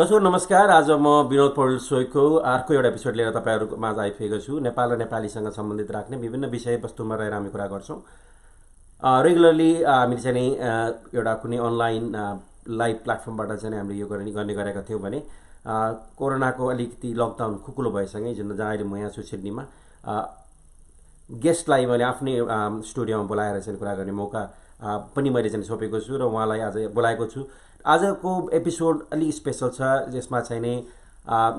दर्शक नमस्कार। आज म विनोद पौडेल सोईको अर्को एउटा एपिसोड लिएर तपाईहरुको माझ आइपुगेको छु। नेपाल र नेपालीसँग सम्बन्धित राख्ने विभिन्न विषयवस्तुमा रहेर हामी कुरा गर्छौं। रेगुलरली हामीले चाहिँ एउटा कुनै अनलाइन लाइभ प्लेटफर्मबाट चाहिँ हामीले यो गर्ने गरेका थियौं भने कोरोनाको अलिकति लकडाउन खुकुलो भएसँगै जुन जहाँ अहिले म यहाँ छु सिडनीमा गेस्टलाई मैले आफ्नै स्टुडियोमा बोलाएर चाहिँ कुरा गर्ने मौका पनि मैले चाहिँ सोपेको छु र उहाँलाई आज बोलाएको छु। आजको एपिसोड अलि स्पेशल छ, जसमा चाहिँ नि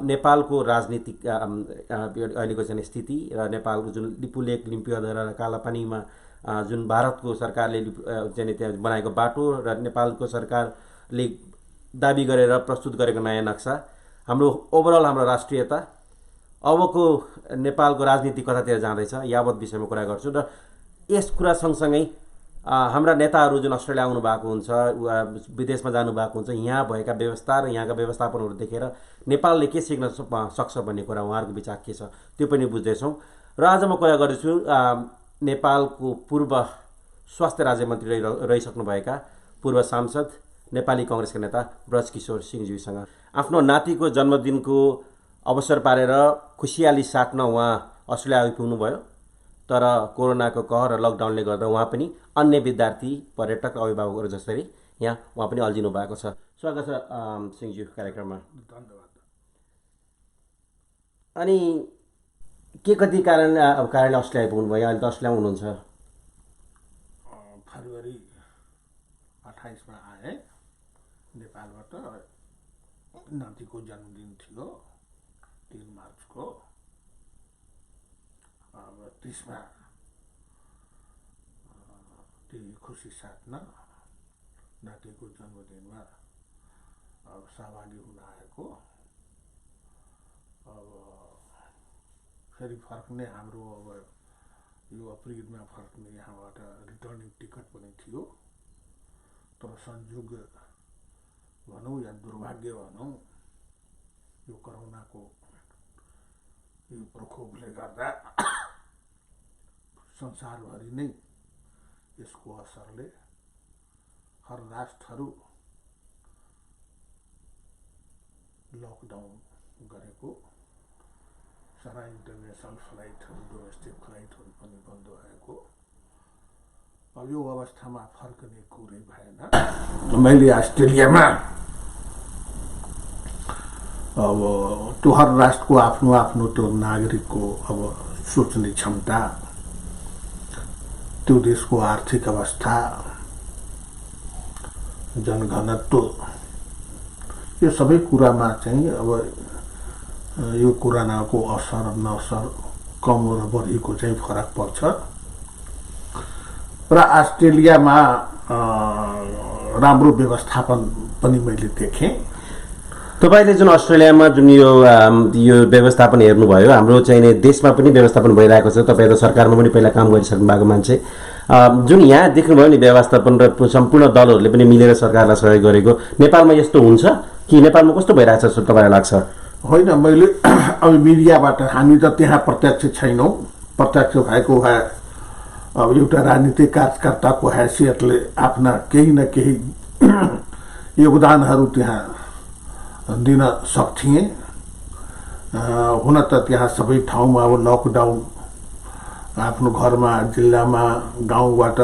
नेपालको राजनीतिक अहिलेको चाहिँ स्थिति र नेपालको जुन लिपुलेक लिम्पियाधरा र कालापानीमा जुन भारतको सरकारले चाहिँ त्यहाँ बनाएको बाटो र नेपालको सरकारले दाबी गरेर प्रस्तुत गरेको नयाँ नक्सा, हाम्रो ओभरअल हाम्रो राष्ट्रियता, अबको नेपालको राजनीति कतातिर जाँदैछ, यावत विषयमा कुरा गर्छु। र यस कुरा सँगसँगै हाम्रा नेताहरू जुन अस्ट्रेलिया आउनु भएको हुन्छ, विदेशमा जानु भएको हुन्छ, यहाँ भएका व्यवस्था र यहाँका व्यवस्थापनहरू देखेर नेपालले के सिक्न सक्छ भन्ने कुरा उहाँहरूको विचार के छ त्यो पनि बुझ्दैछौँ। र आज म कुरा गर्दैछु नेपालको पूर्व स्वास्थ्य राज्य मन्त्री रहिसक्नुभएका पूर्व सांसद नेपाली कांग्रेसका नेता ब्रजकिशोर सिंहज्यूसँग। आफ्नो नातिको जन्मदिनको अवसर पारेर खुसियाली साट्न उहाँ अस्ट्रेलिया आइपुग्नु भयो, तर कोरोनाको कहर र लकडाउनले गर्दा उहाँ पनि अन्य विद्यार्थी, पर्यटक, अभिभावकहरू जसरी यहाँ उहाँ पनि अल्झिनु भएको छ। स्वागत छ सिंहज्यू कार्यक्रममा। धन्यवाद। अनि के कति कारणले अस्ट्रेलिया आइपुग्नु भयो? अहिले त अस्ट्रेलियामा हुनुहुन्छ। फरवरी 28 मा आए नेपालबाट। नातिको जन्मदिन थियो 3 मार्चको। अब 30 मा त्यही खुसी साथमा नातिको जन्मदिनमा अब सहभागी हुन आएको। अब फेरि फर्कने हाम्रो अब यो अप्रिलमा फर्कने यहाँबाट रिटर्निङ टिकट पनि थियो, तर संयोग भनौँ या दुर्भाग्य भनौँ यो कोरोनाको यो प्रकोपले गर्दा संसारभरि नै यसको असरले हर राष्ट्रहरू लकडाउन गरेको, सारा इन्टरनेसनल फ्लाइटहरू, डोमेस्टिक फ्लाइटहरू पनि बन्द भएको। अब यो अवस्थामा फर्कने कुरै भएन। मैले अस्ट्रेलियामा अब त्यो हर राष्ट्रको आफ्नो आफ्नो त्यो नागरिकको अब सोच्ने क्षमता, त्यो देशको आर्थिक अवस्था, जनघनत्व, यो सबै कुरामा चाहिँ अब यो कोरोनाको असर नअसर कम र बढीको चाहिँ फरक पर्छ। र अस्ट्रेलियामा राम्रो व्यवस्थापन पनि मैले देखेँ। तपाईले जुन अस्ट्रेलियामा जुन यो व्यवस्थापन हेर्नुभयो, हाम्रो चाहिँ देशमा पनि व्यवस्थापन भइरहेको छ। तपाईँ त सरकारमा पनि पहिला काम गरिसक्नु भएको मान्छे, जुन यहाँ देख्नुभयो नि व्यवस्थापन र सम्पूर्ण दलहरूले पनि मिलेर सरकारलाई सहयोग गरेको, नेपालमा यस्तो हुन्छ कि नेपालमा कस्तो भइरहेछ जस्तो तपाईँलाई लाग्छ? होइन, मैले अब मिडियाबाट, हामी त त्यहाँ प्रत्यक्ष छैनौँ, प्रत्यक्ष भएको भए अब एउटा राजनीतिक कार्यकर्ताको हैसियतले आफ्ना केही न केही योगदानहरू त्यहाँ दिन सक्थिएँ। हुन त त्यहाँ सबै ठाउँमा अब लकडाउन, आफ्नो घरमा, जिल्लामा, गाउँबाट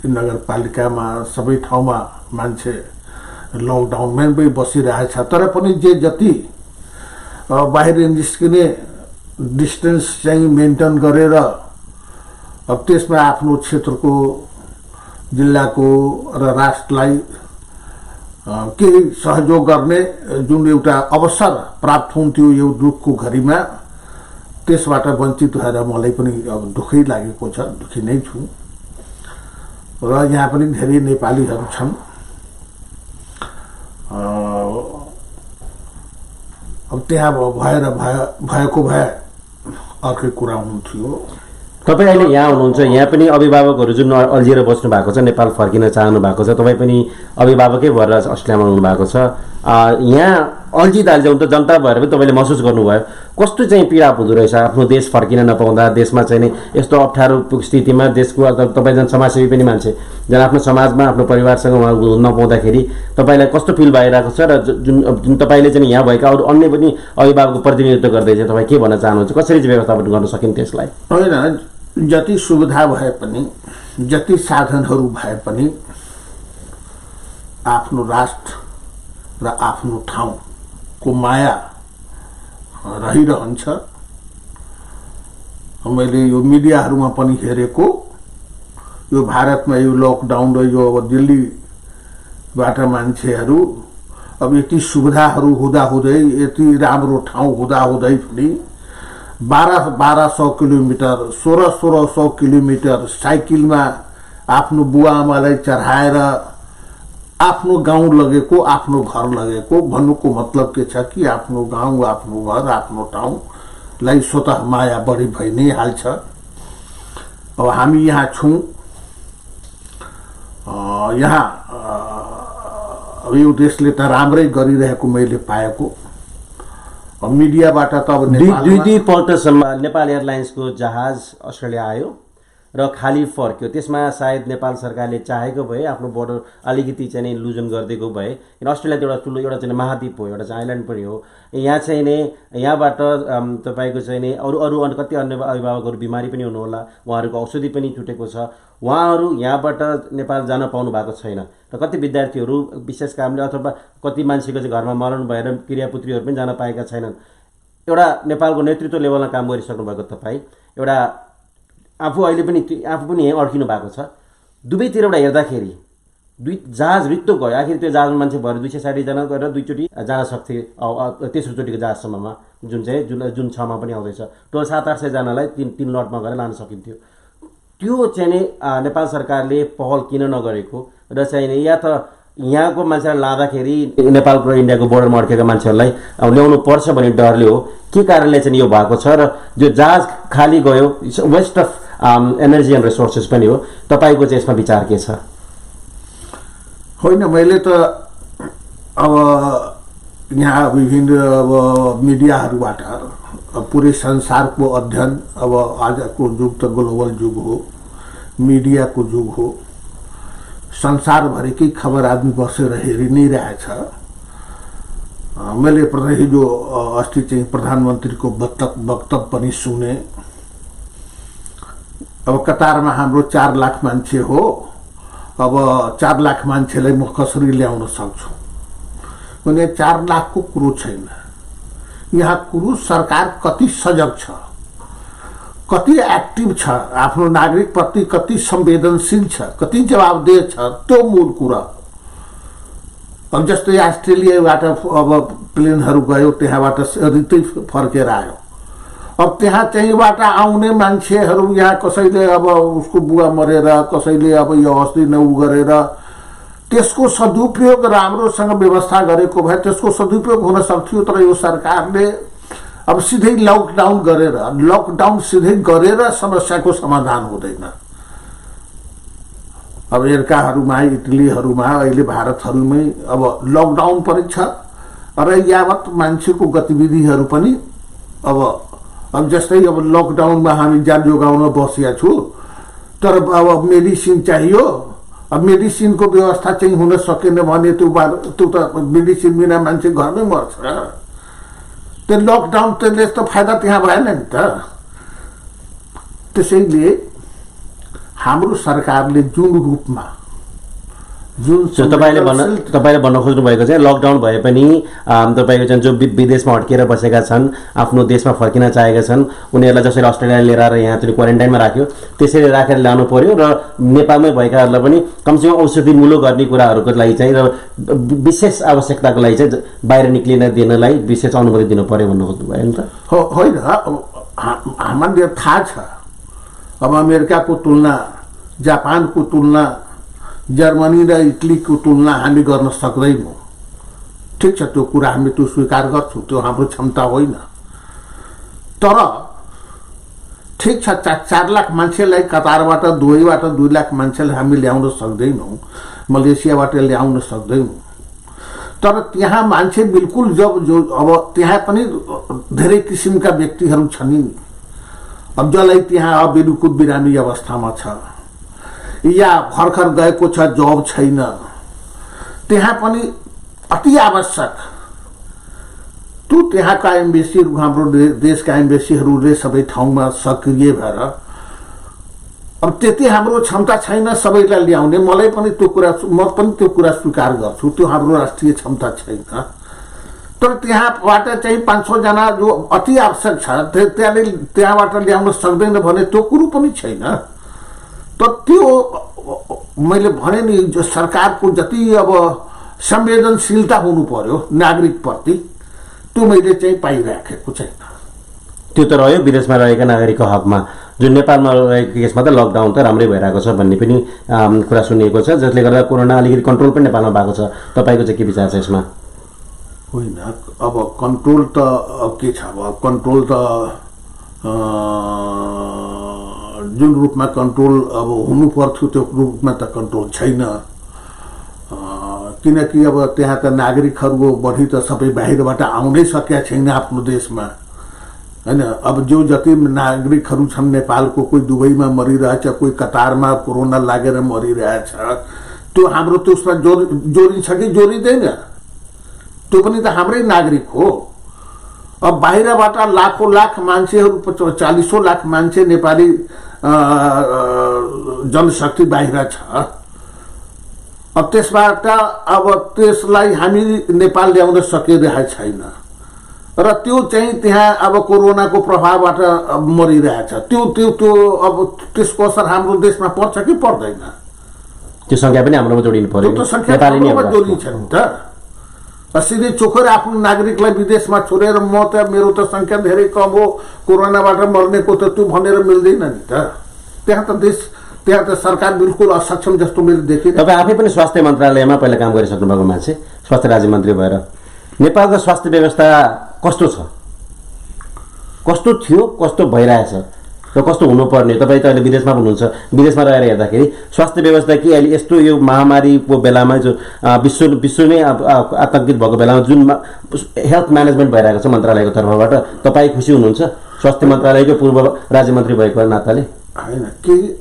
नगरपालिकामा सबै ठाउँमा मान्छे लकडाउनमै बसिरहेछ। तर पनि जे जति बाहिर निस्किने डिस्टेन्स चाहिँ मेन्टेन गरेर अब त्यसमा आफ्नो क्षेत्रको, जिल्लाको र राष्ट्रलाई केही सहयोग गर्ने जुन एउटा अवसर प्राप्त हुन्थ्यो यो दुःखको घडीमा, त्यसबाट वञ्चित भएर मलाई पनि अब दुःखै लागेको छ, दुःखी नै छु। र यहाँ पनि धेरै नेपालीहरू छन्। अब त्यहाँ भएको भए अर्कै कुरा हुन्थ्यो। तपाईँ अहिले यहाँ हुनुहुन्छ, यहाँ पनि अभिभावकहरू जुन अल्झिएर बस्नु भएको छ, नेपाल फर्किन चाहनु भएको छ, तपाईँ पनि अभिभावकै भएर अस्ट्रेलियामा हुनु भएको छ। यहाँ अल्झिदाल्झ्याउँ त जनता भएर पनि तपाईँले महसुस गर्नुभयो कस्तो चाहिँ पीडा हुँदो रहेछ आफ्नो देश फर्किन नपाउँदा, देशमा चाहिँ नि यस्तो अप्ठ्यारो स्थितिमा देशको तपाईँ झन् समाजसेवी पनि मान्छे, झन् आफ्नो समाजमा आफ्नो परिवारसँग उहाँ नपाउँदाखेरि तपाईँलाई कस्तो फिल भइरहेको छ, र जुन तपाईँले चाहिँ यहाँ भएका अरू अन्य पनि अभिभावकको प्रतिनिधित्व गर्दै चाहिँ तपाईँ के भन्न चाहनुहुन्छ, कसरी चाहिँ व्यवस्थापन गर्न सकिन्छ त्यसलाई? होइन, जति सुविधा भए पनि, जति साधनहरू भए पनि आफ्नो राष्ट्र र आफ्नो ठाउँको माया रहिरहन्छ। मैले यो मिडियाहरूमा पनि हेरेको, यो भारतमा यो लकडाउन र यो अब दिल्लीबाट मान्छेहरू अब यति सुविधाहरू हुँदाहुँदै, यति राम्रो ठाउँ हुँदाहुँदै पनि 1200 किलोमिटर 1600 किलोमिटर साइकलमा आफ्नो बुवा आमालाई चढाएर आफ्नो गाउँ लगेको, आफ्नो घर लगेको। भन्नुको मतलब के छ कि आफ्नो गाउँ, आफ्नो घर, आफ्नो ठाउँलाई स्वतः माया बढी भइ नै हाल्छ। अब हामी यहाँ छौँ, यहाँ यो देशले त राम्रै गरिरहेको मैले पाएको। अब मिडियाबाट त अब दुईपल्टसम्म नेपाल एयरलाइन्सको जहाज अस्ट्रेलिया आयो र खाली फर्क्यो। त्यसमा सायद नेपाल सरकारले चाहेको भए आफ्नो बोर्डर अलिकति चाहिँ लुजन गरिदिएको भए, किन अस्ट्रेलिया त एउटा ठुलो एउटा चाहिँ महाद्वीप हो, एउटा चाहिँ आइल्यान्ड पनि हो। यहाँ चाहिँ नि यहाँबाट तपाईँको चाहिँ नि अरू कति अन्य अभिभावकहरू बिमारी पनि हुनुहोला, उहाँहरूको औषधि पनि छुटेको छ, उहाँहरू यहाँबाट नेपाल जान पाउनु भएको छैन। र कति विद्यार्थीहरू विशेष कामले अथवा कति मान्छेको चाहिँ घरमा मरण भएर क्रियापुत्रीहरू पनि जान पाएका छैनन्। एउटा नेपालको नेतृत्व लेभलमा काम गरिसक्नु भएको तपाईँ एउटा आफू पनि यहीँ अड्किनु भएको छ। दुवैतिरबाट हेर्दाखेरि जहाज रित्तो गयो। आखिर त्यो जहाजमा मान्छे भएर 260 जना गरेर दुईचोटि जान सक्थे तेस्रोचोटिको जहाजसम्ममा, जुन 6मा पनि आउँदैछ। टोटल 700-800 जनालाई तीन लटमा गएर लान सकिन्थ्यो। त्यो चाहिँ नेपाल सरकारले पहल किन नगरेको र चाहिँ या त यहाँको मान्छेलाई लाँदाखेरि नेपालको र इन्डियाको बोर्डरमा अड्केका मान्छेहरूलाई ल्याउनु पर्छ भन्ने डरले हो, के कारणले चाहिँ यो भएको छ? र जो जहाज खाली गयो, waste of energy and resources पनि हो। तपाईँको चाहिँ यसमा विचार के छ? होइन, मैले त अब यहाँ विभिन्न अब मिडियाहरूबाट पुरै संसारको अध्ययन, अब आजको युग त ग्लोबल युग हो, मिडियाको युग हो, संसारभरिकै खबर आदमी बसेर हेरि नै रहेछ। मैले हिजो अस्ति चाहिँ प्रधानमन्त्रीको वक्तव्य पनि सुने। अब कतारमा हाम्रो 4 लाख मान्छे हो, अब 4 लाख मान्छेलाई म कसरी ल्याउन सक्छु भने 4 लाखको कुरो छैन। यहाँ कुरो सरकार कति सजग छ, कति एक्टिभ छ, आफ्नो नागरिकप्रति कति संवेदनशील छ, कति जवाबदेह छ, त्यो मूल कुरा। अब जस्तै अस्ट्रेलियाबाट अब प्लेनहरू गयो, त्यहाँबाट रित्तै फर्केर आयो। अब त्यहाँ त्यहीँबाट आउने मान्छेहरू यहाँ कसैले अब उसको बुवा मरेर, कसैले अब यो अस्ति नउ गरेर, त्यसको सदुपयोग राम्रोसँग व्यवस्था गरेको भए त्यसको सदुपयोग हुन सक्थ्यो। तर यो सरकारले अब सिधै लकडाउन सिधै गरेर समस्याको समाधान हुँदैन। अब अमेरिकाहरूमा, इटलीहरूमा, अहिले भारतहरूमै अब लकडाउन पनि छ र यावत मान्छेको गतिविधिहरू पनि अब जस्तै अब लकडाउनमा हामी ज्यान जोगाउन बसिया छु, तर अब मेडिसिन चाहियो। अब मेडिसिनको व्यवस्था चाहिँ हुन सकेन भने त्यो त मेडिसिन बिना मान्छे घरमै मर्छ। त्यो लकडाउन त्यसले त फाइदा त्यहाँ भएन नि त। त्यसैले हाम्रो सरकारले जुन रूपमा तपाईँले भन्न खोज्नु भएको चाहिँ लकडाउन भए पनि तपाईँको चाहिँ जो विदेशमा अड्केर बसेका छन्, आफ्नो देशमा फर्किन चाहेका छन्, उनीहरूलाई जसरी अस्ट्रेलिया लिएर आएर यहाँ चाहिँ क्वारेन्टाइनमा राख्यो त्यसरी राखेर ल्याउनु पर्यो र नेपालमै भएकाहरूलाई पनि कमसेकम औषधि मूल्य गर्ने कुराहरूको लागि चाहिँ र विशेष आवश्यकताको लागि चाहिँ बाहिर निक्लिन दिनलाई विशेष अनुमति दिनु पर्यो भन्नु खोज्नु भयो नि त? होइन, हामीले थाहा छ। अब अमेरिकाको तुलना, जापानको तुलना, जर्मनी र इटलीको तुलना हामी गर्न सक्दैनौँ। ठिक छ, त्यो कुरा हामी त्यो स्वीकार गर्छौँ, त्यो हाम्रो क्षमता होइन। तर ठिक छ, 4 लाख मान्छेलाई कतारबाट, दुबईबाट 2 लाख मान्छेलाई हामी ल्याउन सक्दैनौँ, मलेसियाबाट ल्याउन सक्दैनौँ। तर त्यहाँ मान्छे बिल्कुल जो अब त्यहाँ पनि धेरै किसिमका व्यक्तिहरू छन् नि। अब जसलाई त्यहाँ अब बिल्कुल बिरामी अवस्थामा छ या भर्खर गएको छ, जब छैन, त्यहाँ पनि अति आवश्यक त्यो त्यहाँका एम्बेसीहरू, हाम्रो देशका एम्बेसीहरूले सबै ठाउँमा सक्रिय भएर, अब त्यति हाम्रो क्षमता छैन सबैलाई ल्याउने, मलाई पनि त्यो कुरा, म पनि त्यो कुरा स्वीकार गर्छु, त्यो हाम्रो राष्ट्रिय क्षमता छैन। तर त्यहाँबाट चाहिँ 500 जना जो अति आवश्यक छ त्यहाँबाट ल्याउन सक्दैन भने त्यो कुरो पनि छैन। तर त्यो मैले भने नि, जो सरकारको जति अब संवेदनशीलता हुनु पर्यो नागरिकप्रति, त्यो मैले चाहिँ पाइराखेको छैन। त्यो त रह्यो विदेशमा रहेका नागरिकको हकमा, जुन नेपालमा रहेको केसमा त लकडाउन त राम्रै भइरहेको छ भन्ने पनि कुरा सुनिएको छ, जसले गर्दा कोरोना अलिकति कन्ट्रोल पनि नेपालमा भएको छ। तपाईँको चाहिँ के विचार छ यसमा? होइन, अब कन्ट्रोल त के छ, अब कन्ट्रोल त जुन रूपमा कन्ट्रोल अब हुनु पर्थ्यो त्यो रूपमा त कन्ट्रोल छैन। किनकि अब त्यहाँ त नागरिकहरू बढी त सबै बाहिरबाट आउनै सकेका छैन आफ्नो देशमा, हैन। अब जो जति नागरिकहरू छन् नेपालको, कोही दुबईमा मरिरहेछ, कोही कतारमा कोरोना लागेर मरिरहेछ, त्यो हाम्रो त्यसमा जोडिन्छ कि जोडिँदैन? त्यो पनि त हाम्रै नागरिक हो। अब बाहिरबाट लाखौं लाख मान्छेहरू, 40 लाख मान्छे नेपाली जनशक्ति बाहिर छ। अब त्यसबाट अब त्यसलाई हामी नेपाल ल्याउन सकिरहेको छैन र त्यो चाहिँ त्यहाँ अब कोरोनाको प्रभावबाट मरिरहेछ। त्यो अब त्यसको असर हाम्रो देशमा पर्छ कि पर्दैन? त्यो संख्या पनि हाम्रोमा जोडिनु पर्यो। त्यो संख्या हाम्रोमा जोडिन्छ नि त। सिधै चोखेर आफ्नो नागरिकलाई विदेशमा छोडेर मेरो त संख्या धेरै कम हो, कोरोनाबाट मर्नेको त त्यो भनेर मिल्दैन नि त। त्यहाँ त सरकार बिल्कुल असक्षम जस्तो मैले देखेँ। तपाईँ आफै पनि स्वास्थ्य मन्त्रालयमा पहिला काम गरिसक्नु भएको मान्छे, स्वास्थ्य राज्य मन्त्री भएर, नेपालको स्वास्थ्य व्यवस्था कस्तो छ, कस्तो थियो, कस्तो भइरहेछ र कस्तो हुनुपर्ने? तपाईँ त अहिले विदेशमा हुनुहुन्छ, विदेशमा रहेर हेर्दाखेरि स्वास्थ्य व्यवस्था कि अहिले यस्तो यो महामारीको बेलामा जो विश्व नै आतंकित भएको बेलामा जुन हेल्थ म्यानेजमेन्ट भइरहेको छ मन्त्रालयको तर्फबाट, तपाईँ खुसी हुनुहुन्छ स्वास्थ्य मन्त्रालयको पूर्व राज्य मन्त्री भएको नाताले? होइन,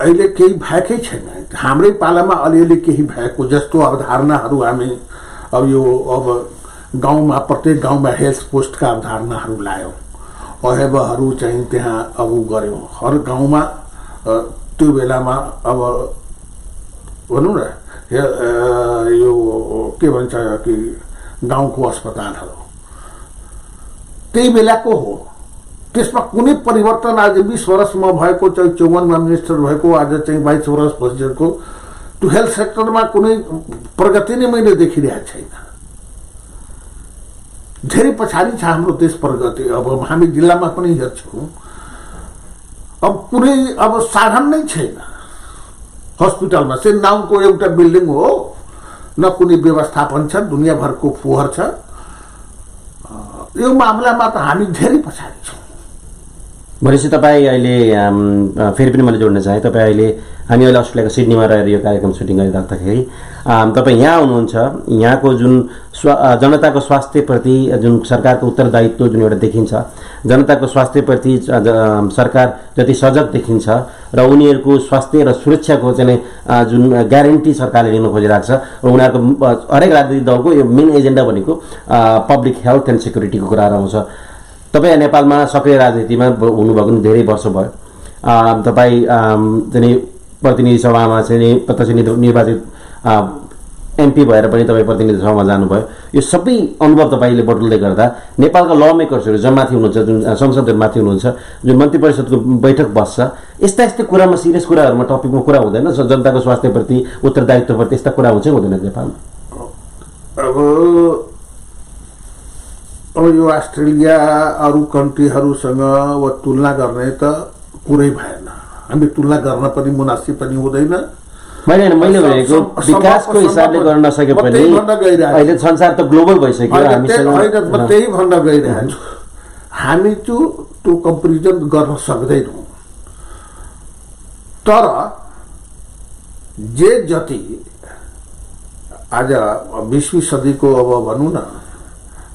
अहिले केही भएकै छैन। हाम्रै पालामा अलिअलि केही भएको जस्तो अवधारणाहरू हामी अब गाउँमा, प्रत्येक गाउँमा हेल्थ पोस्टका अवधारणाहरू ल्यायौँ, अहेबहरू चाहिँ त्यहाँ अब गऱ्यौँ हर गाउँमा। त्यो बेलामा अब भनौँ न यो के भन्छ कि गाउँको अस्पतालहरू त्यही बेलाको हो। त्यसमा कुनै परिवर्तन आज 20 वर्षमा भएको, चाहिँ 54मा मिनिस्टर भएको, आज चाहिँ 22 वर्ष भइसकेको, त्यो हेल्थ सेक्टरमा कुनै प्रगति नै मैले देखिरहेको छैन। धेरै पछाडि छ हाम्रो देश प्रगति। अब हामी जिल्लामा पनि हेर्छौँ, अब कुनै अब साधन नै छैन हस्पिटलमा। से नाउँको एउटा बिल्डिङ हो, न कुनै व्यवस्थापन छ, दुनियाँभरको फोहोर छ। यो मामलामा त हामी धेरै पछाडि छौँ। भनेपछि तपाईँ अहिले फेरि पनि मैले जोड्न चाहेँ, तपाईँ अहिले हामी अहिले अस्ट्रेलियाको सिडनीमा रहेर यो कार्यक्रम सुटिङ गरिराख्दाखेरि तपाईँ यहाँ हुनुहुन्छ, यहाँको जुन जनताको स्वास्थ्यप्रति जुन सरकारको उत्तरदायित्व जुन एउटा देखिन्छ, जनताको स्वास्थ्यप्रति सरकार जति सजग देखिन्छ र उनीहरूको स्वास्थ्य र सुरक्षाको चाहिँ जुन ग्यारेन्टी सरकारले लिन खोजिरहेको छ र उनीहरूको हरेक राजनीतिक दलको यो मेन एजेन्डा भनेको पब्लिक हेल्थ एन्ड सेक्युरिटीको कुराहरू आउँछ। तपाईँ नेपालमा सक्रिय राजनीतिमा हुनुभएको नि धेरै वर्ष भयो। तपाईँ चाहिँ प्रतिनिधि सभामा चाहिँ प्रत्यक्ष निर्वाचित एमपी भएर पनि तपाईँ प्रतिनिधि सभामा जानुभयो। यो सबै अनुभव तपाईँले बटुल्दै गर्दा नेपालका ल मेकर्सहरू जहाँ माथि हुनुहुन्छ, जुन संसदहरू माथि हुनुहुन्छ, जुन मन्त्री परिषदको बैठक बस्छ, यस्ता कुरामा सिरियस कुराहरूमा टपिकमा कुरा हुँदैन? जनताको स्वास्थ्यप्रति, उत्तरदायित्वप्रति यस्ता कुरा हुन्छ हुँदैन नेपालमा? अब यो अस्ट्रेलिया अरू कन्ट्रीहरूसँग तुलना गर्ने त कुरै भएन। हामी तुलना गर्न पनि मुनासिब पनि हुँदैन। मैले भनेको विकासको हिसाबले गर्न नसके पनि अहिले संसार त ग्लोबल भइसक्यो। म त्यही भन्न गइरहेको छु, हामी त्यो कम्पेरिजन गर्न सक्दैनौँ। तर जे जति आज 20वीं सदीको अब भनौँ न,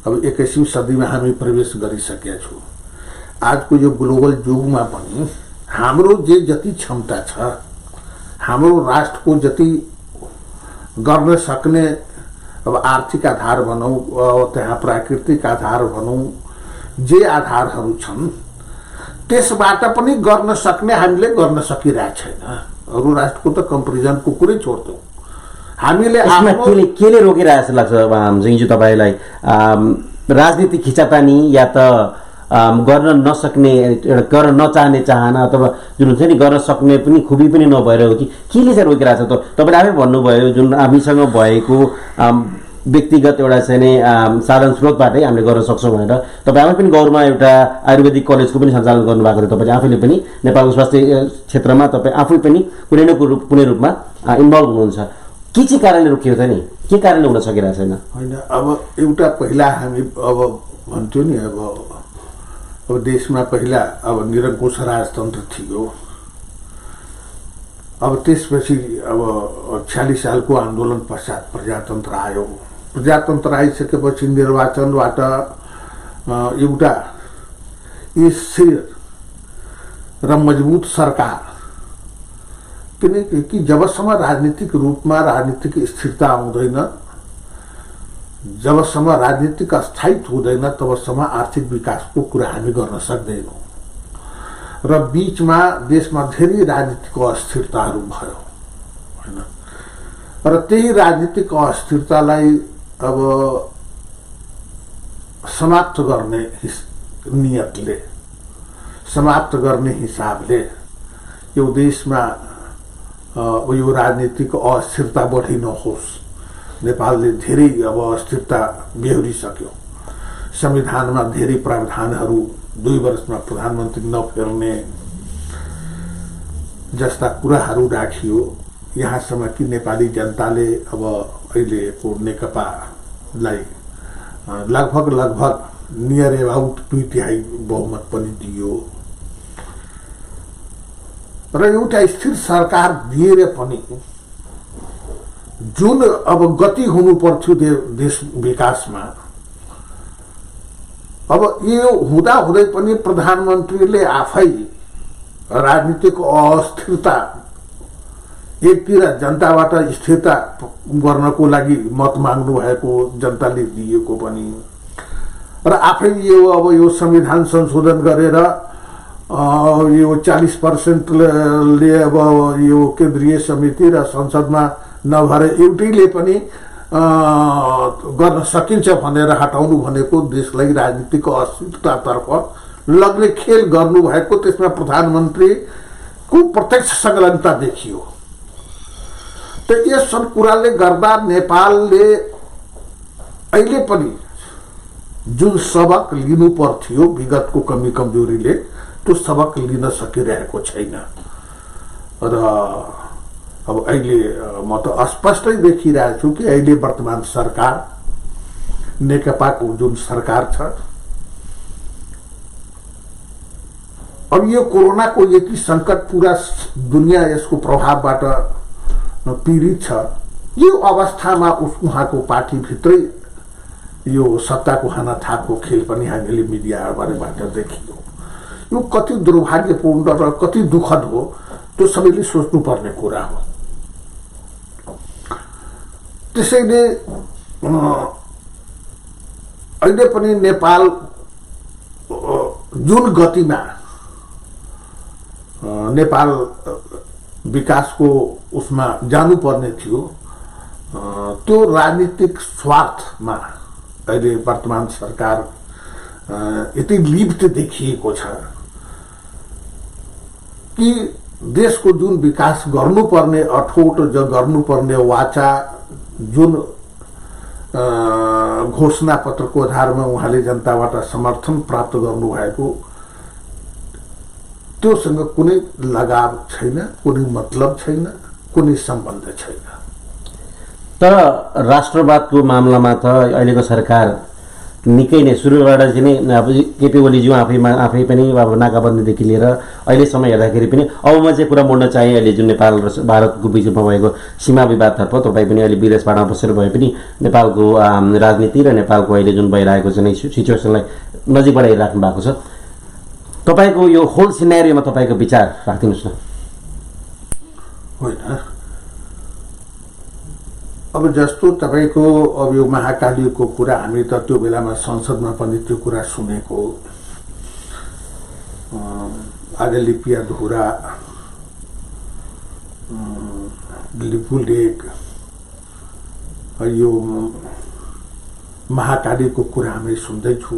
अब 21वीं सदीमा हामी प्रवेश गरिसकेका छौँ। आजको यो ग्लोबल युगमा पनि हाम्रो जति क्षमता छ, हाम्रो राष्ट्रको जति गर्न सक्ने अब आर्थिक आधार भनौँ, त्यहाँ प्राकृतिक आधार भनौँ, जे आधारहरू छन् त्यसबाट पनि गर्न सक्ने हामीले गर्न सकिरहेको छैन। अरू राष्ट्रको त कम्पेरिजनको कुरै छोड्छौँ। हामीले केले रोकिरहेको जस्तो लाग्छ जिङज्यू तपाईँलाई? राजनीतिक खिचातानी या त गर्न नसक्ने, गर्न नचाहने चाहना, अथवा जुन हुन्छ नि गर्न सक्ने पनि खुबी पनि नभएर हो कि केले चाहिँ रोकिरहेको छ? तपाईँले आफै भन्नुभयो जुन हामीसँग भएको व्यक्तिगत एउटा चाहिँ नै साधन स्रोतबाटै हामीले गर्न सक्छौँ भनेर। तपाईँ आफै पनि गौरमा एउटा आयुर्वेदिक कलेजको पनि सञ्चालन गर्नुभएको थियो। तपाईँ आफैले पनि नेपालको स्वास्थ्य क्षेत्रमा तपाईँ आफै पनि कुनै रूपमा इन्भल्भ हुनुहुन्छ। के चाहिँ कारणले रोकिएको छ नि? के कारणले हुन सकिरहेको छैन? होइन, अब एउटा पहिला हामी अब भन्थ्यो नि, अब देशमा पहिला अब निरङ्कुश राजतन्त्र थियो। अब त्यसपछि अब 46 सालको आन्दोलन पश्चात प्रजातन्त्र आयो। प्रजातन्त्र आइसकेपछि निर्वाचनबाट एउटा स्थिर र मजबुत सरकार, किनकि जबसम्म राजनीतिक रूपमा राजनीतिक स्थिरता आउँदैन, जबसम्म राजनीतिक स्थायित्व हुँदैन, तबसम्म आर्थिक विकासको कुरा हामी गर्न सक्दैनौँ। र बीचमा देशमा धेरै राजनीतिक अस्थिरताहरू भयो होइन। र त्यही राजनीतिक अस्थिरतालाई अब समाप्त गर्ने नियतले, समाप्त गर्ने हिसाबले यो देशमा यो राजनीतिक अस्थिरता बढी नहोस्। नेपालले धेरै अब अस्थिरता बेहोरिसक्यो। संविधानमा धेरै प्रावधानहरू 2 वर्षमा प्रधानमन्त्री नफेर्ने जस्ता कुराहरू राखियो। यहाँसम्म कि नेपाली जनताले अब अहिलेको नेकपालाई लगभग नियर एबाउट 2/3 बहुमत पनि दियो। र एउटा स्थिर सरकार दिएर पनि जुन अब गति हुनु पर्थ्यो देश विकासमा, अब यो हुँदा हुँदै पनि प्रधानमन्त्रीले आफै राजनीतिक अस्थिरता, एकतिर जनताबाट स्थिरता गर्नको लागि मत माग्नु भएको, जनताले दिएको पनि, र आफै यो अब यो संविधान संशोधन गरेर यो 40% अब यो केन्द्रीय समिति र संसदमा नभएर एउटैले पनि गर्न सकिन्छ भनेर हटाउनु भनेको देशलाई राजनीतिक अस्थिरतातर्फ लग्ने खेल गर्नुभएको, त्यसमा प्रधानमन्त्रीको प्रत्यक्ष संलग्नता देखियो। त यस कुराले गर्दा नेपालले अहिले पनि जुन सबक लिनु पर्थ्यो विगतको कमी कमजोरीले, त्यो सबक लिन सकिरहेको छैन। र अब अहिले म त स्पष्टै देखिरहेको छु कि अहिले वर्तमान सरकार, नेकपाको जुन सरकार छ, अब यो कोरोनाको यति सङ्कट पुरा दुनियाँ यसको प्रभावबाट पीडित छ। यो अवस्थामा उहाँको पार्टीभित्रै यो सत्ताको हानाथापको खेल पनि हामीले मिडियाबाट देखियो। यो कति दुर्भाग्यपूर्ण र कति दुःखद हो, त्यो सबैले सोच्नुपर्ने कुरा हो। त्यसैले अहिले पनि नेपाल जुन गतिमा नेपाल विकासको उसमा जानुपर्ने थियो, त्यो राजनीतिक स्वार्थमा अहिले वर्तमान सरकार यति लिप्त देखिएको छ कि देशको जुन विकास गर्नुपर्ने अठोट गर्नुपर्ने वाचा, जुन घोषणा पत्रको आधारमा उहाँले जनताबाट समर्थन प्राप्त गर्नुभएको, त्योसँग कुनै लगाव छैन, कुनै मतलब छैन, कुनै सम्बन्ध छैन। तर राष्ट्रवादको मामलामा त अहिलेको सरकार निकै नै सुरुबाट चाहिँ नै अब केपी ओलीज्यू आफै पनि अब नाकाबन्दीदेखि लिएर अहिलेसम्म हेर्दाखेरि पनि अब म चाहिँ कुरा मोड्न चाहेँ अहिले जुन नेपाल र भारतको बिचमा भएको सीमा विवादतर्फ तपाईँ पनि अहिले विदेशबाट बसेर भए पनि नेपालको राजनीति र नेपालको अहिले जुन भइरहेको चाहिँ सिचुएसनलाई नजिकबाट हेरिराख्नु भएको छ। तपाईँको यो होल सिनेरियोमा तपाईँको विचार राखिदिनुहोस् न। होइन, अब जस्तो तपाईँको अब यो महाकालीको कुरा हामी त त्यो बेलामा संसदमा पनि त्यो कुरा सुनेको। आज लिपिया धुरा, लिपु लेक, यो महाकालीको कुरा हामी सुन्दैछु।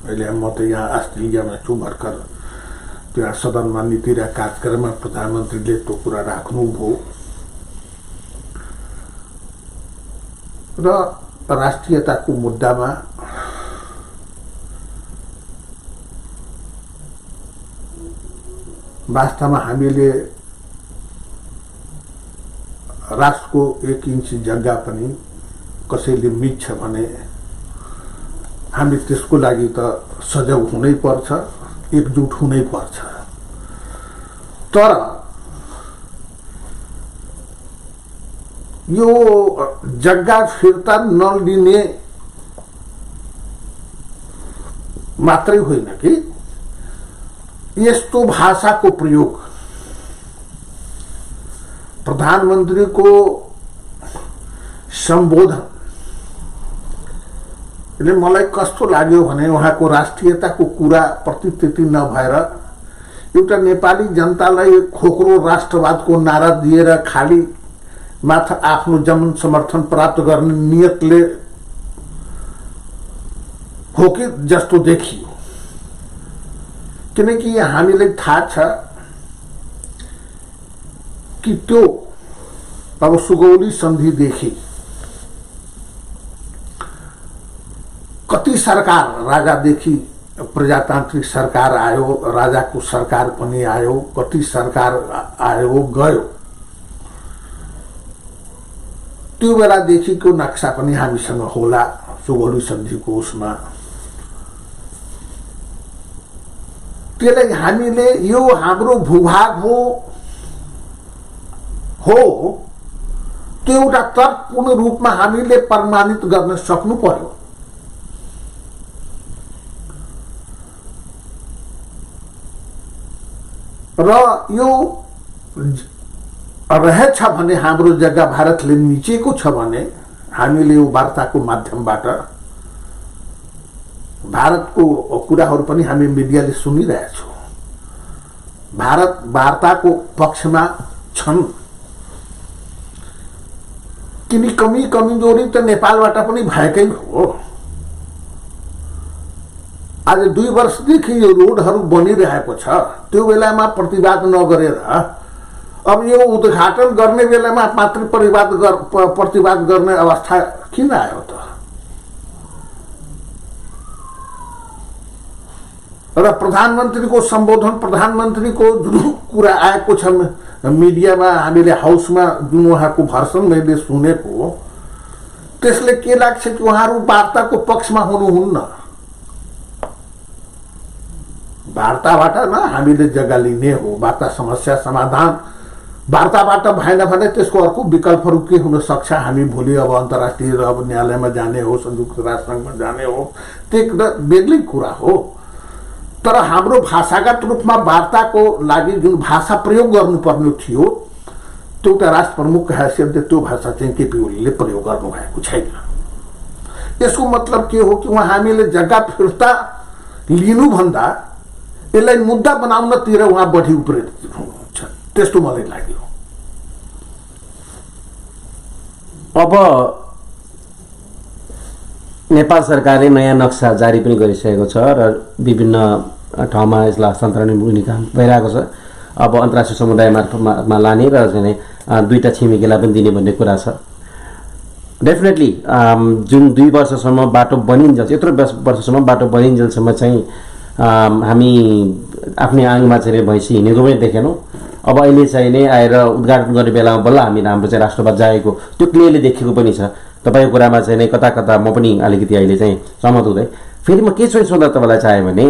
अहिले म त यहाँ अस्ट्रेलियामा छु भर्खर, त्यहाँ सदनमा नीति र कार्यक्रममा प्रधानमन्त्रीले त्यो कुरा राख्नुभयो र राष्ट्रियताको मुद्दामा वास्तवमा हामीले राष्ट्रको 1 इन्च जग्गा पनि कसैले मिच्छ भने हामी त्यसको लागि त सजग हुनै पर्छ, एकजुट हुनै पर्छ। तर यो जग्गा फिर्ता नलिने मात्रै होइन कि यस्तो भाषाको प्रयोग प्रधानमन्त्रीको सम्बोधन ले मलाई कस्तो लाग्यो भने उहाँको राष्ट्रियताको कुरा प्रति त्यति नभएर एउटा नेपाली जनतालाई खोक्रो राष्ट्रवादको नारा दिएर खाली मात्र आफ्नो जन समर्थन प्राप्त गर्ने नियतले हो कि जस्तो देखियो। किनकि हामीलाई थाहा छ कि त्यो अब सुगौली सन्धिदेखि कति सरकार, राजादेखि प्रजातान्त्रिक सरकार आयो, राजाको सरकार पनि आयो, कति सरकार आयो गयो। त्यो बेलादेखिको नक्सा पनि हामीसँग होला सुगौली सन्धिको उसमा। त्यसलाई हामीले यो हाम्रो भूभाग हो त्यो एउटा तर्कपूर्ण रूपमा हामीले प्रमाणित गर्न सक्नु पर्यो। र यो रहेछ भने हाम्रो जग्गा भारतले मिचेको छ भने हामीले यो वार्ताको माध्यमबाट भारतको कुराहरू पनि हामी मिडियाले सुनिरहेछौँ। भारत वार्ताको पक्षमा छन्, किन कमी कमजोरी त नेपालबाट पनि भएकै हो। आज 2 वर्षदेखि यो रोडहरू बनिरहेको छ, त्यो बेलामा प्रतिवाद नगरेर अब यो उद्घाटन गर्ने बेलामा मात्र प्रतिवाद गर्ने अवस्था किन आयो त? र प्रधानमन्त्रीको सम्बोधन, प्रधानमन्त्रीको जुन कुरा आएको छ मिडियामा, हामीले हाउसमा जुन उहाँको भर्सन मैले सुनेको, त्यसले के लाग्छ कि उहाँहरू वार्ताको पक्षमा हुनुहुन्न। वार्ताबाट न हामीले जग्गा लिने हो, वार्ता समस्या समाधान वार्ताबाट भएन भने त्यसको अर्को विकल्पहरू के हुन सक्छ। हामी भोलि अब अन्तर्राष्ट्रिय अब न्यायालयमा जाने हो, संयुक्त राष्ट्रसङ्घमा जाने हो, त्यो बेग्लै कुरा हो। तर हाम्रो भाषागत रूपमा वार्ताको लागि जुन भाषा प्रयोग गर्नुपर्ने थियो, त्यो त राष्ट्र प्रमुखको हैसियतले त्यो भाषा चाहिँ केपी ओलीले प्रयोग गर्नुभएको छैन। यसको मतलब के हो कि उहाँ हामीले जग्गा फिर्ता लिनुभन्दा यसलाई मुद्दा बनाउनतिर उहाँ बढी प्रेरित हुनुहुन्छ, त्यस्तो मलाई लाग्यो। अब नेपाल सरकारले नयाँ नक्सा जारी पनि गरिसकेको छ र विभिन्न ठाउँमा यसलाई हस्तान्तरण हुने काम भइरहेको छ। अब अन्तर्राष्ट्रिय समुदाय मार्फतमा लाने र चाहिँ 2टा छिमेकीलाई पनि दिने भन्ने कुरा छ। डेफिनेटली जुन 2 वर्षसम्म बाटो बनिन्जेल, यत्रो वर्षसम्म बाटो बनिन्जेलसम्म चाहिँ हामी आफ्नै आङमा चाहिँ भैँसी हिँडेको पनि देखेनौँ। अब अहिले चाहिँ नै आएर उद्घाटन गर्ने बेलामा बल्ल हामी हाम्रो चाहिँ राष्ट्रवाद जागेको त्यो क्लियरली देखेको पनि छ। तपाईँको कुरामा चाहिँ नै कता कता म पनि अलिकति अहिले चाहिँ सहमत हुँदै फेरि म के चाहिँ सोध्न तपाईँलाई चाहेँ भने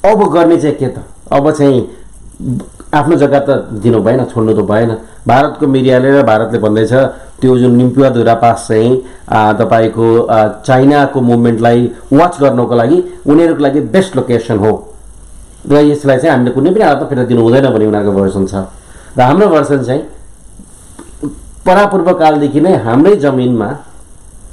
अब गर्ने चाहिँ के त अब चाहिँ आफ्नो जग्गा त दिनु भएन, छोड्नु त भएन। भारतको मिडियाले र भारतले भन्दैछ त्यो जुन निम्पुवाधुरा पास चाहिँ तपाईँको चाइनाको मुभमेन्टलाई वाच गर्नको लागि उनीहरूको लागि बेस्ट लोकेसन हो र यसलाई चाहिँ हामीले कुनै पनि हालतमा फिर्ता दिनु हुँदैन भन्ने उनीहरूको भर्सन छ। र हाम्रो भर्सन चाहिँ परापूर्व कालदेखि नै हाम्रै जमिनमा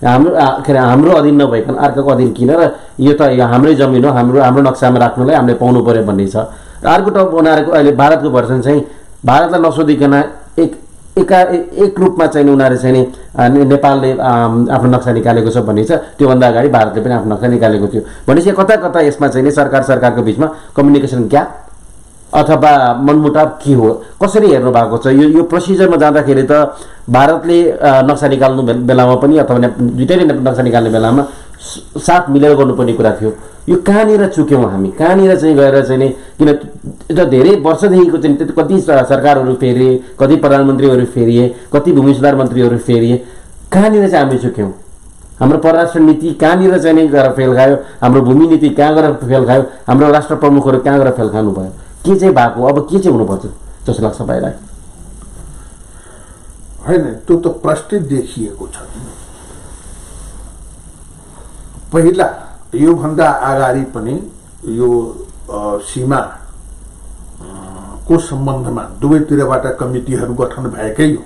हाम्रो अधीन नभइकन अर्काको अधीन किन र यो त हाम्रै जमिन हो, हाम्रो नक्सामा राख्नुलाई हामीले पाउनु पर्यो भन्ने छ। र अर्को त उनीहरूको अहिले भारतको भर्सन चाहिँ भारतलाई नसोधिकन एक रूपमा चाहिँ उनीहरू चाहिँ नेपालले आफ्नो नक्सा निकालेको छ भन्ने छ। त्योभन्दा अगाडि भारतले पनि आफ्नो नक्सा निकालेको थियो भनेपछि कता कता यसमा चाहिँ सरकारको बिचमा कम्युनिकेसन ग्याप अथवा मनमुटाव के हो, कसरी हेर्नु भएको छ? यो प्रोसिजरमा जाँदाखेरि त भारतले नक्सा निकाल्नु बेलामा पनि अथवा दुईटैले नक्सा निकाल्ने बेलामा साथ मिलेर गर्नुपर्ने कुरा थियो। यो कहाँनिर चुक्यौँ हामी, कहाँनिर चाहिँ गएर चाहिँ नि किन धेरै वर्षदेखिको चाहिँ कति सरकारहरू फेरिए, कति प्रधानमन्त्रीहरू फेरिए, कति भूमि सुधार मन्त्रीहरू फेरिए, कहाँनिर चाहिँ हामी चुक्यौँ? हाम्रो परराष्ट्र नीति कहाँनिर चाहिँ नि गएर फेल खायो, हाम्रो भूमि नीति कहाँ गएर फेल खायो, हाम्रो राष्ट्र प्रमुखहरू कहाँ गएर फेल खानु भयो? के चाहिँ भएको, अब के चाहिँ हुनुपर्छ जस्तो लाग्छ तपाईँलाई? होइन, त्यो त प्रष्टै देखिएको छ। पहिला योभन्दा अगाडि पनि यो सीमा को सम्बन्धमा दुवैतिरबाट कमिटीहरू गठन भएकै हो।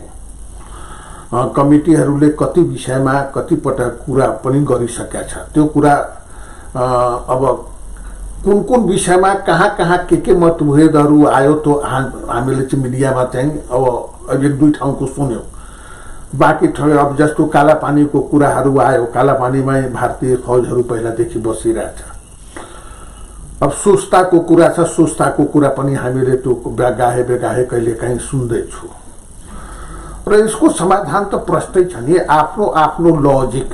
कमिटीहरूले कति विषयमा कतिपटक कुरा पनि गरिसकेका छ। त्यो कुरा अब कुन कुन विषयमा कहाँ कहाँ के मतभेदहरू आयो त्यो हामीले चाहिँ मिडियामा चाहिँ अब एक दुई ठाउँको सुन्यौँ। बाँकी ठाउँ अब जस्तो कालापानीको कुराहरू आयो, कालापानीमै भारतीय फौजहरू पहिलादेखि बसिरहेछ। अब सुस्ताको कुरा छ, सुस्ताको कुरा पनि हामीले त्यो बेगाहे कहिलेकाहीँ सुन्दैछु। र यसको समाधान त प्रष्टै छ नि, आफ्नो आफ्नो लजिक।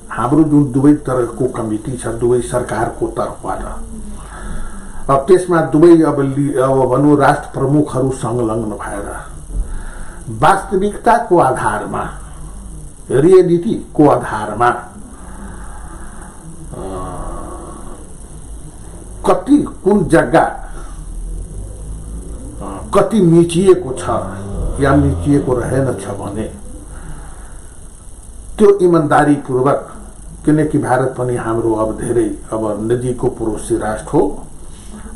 हाम्रो जुन दुवै तरहको कमिटी छ, दुवै सरकारको तर्फबाट, अब त्यसमा दुवै अब भनौँ राष्ट्र प्रमुखहरू संलग्न भएर वास्तविकताको आधारमा, रियलिटीको आधारमा कति कुन जग्गा कति मिचिएको छ या मिचिएको रहेनछ भने त्यो इमानदारीपूर्वक, किनकि भारत पनि हाम्रो अब धेरै अब नजिकको पडोसी राष्ट्र हो।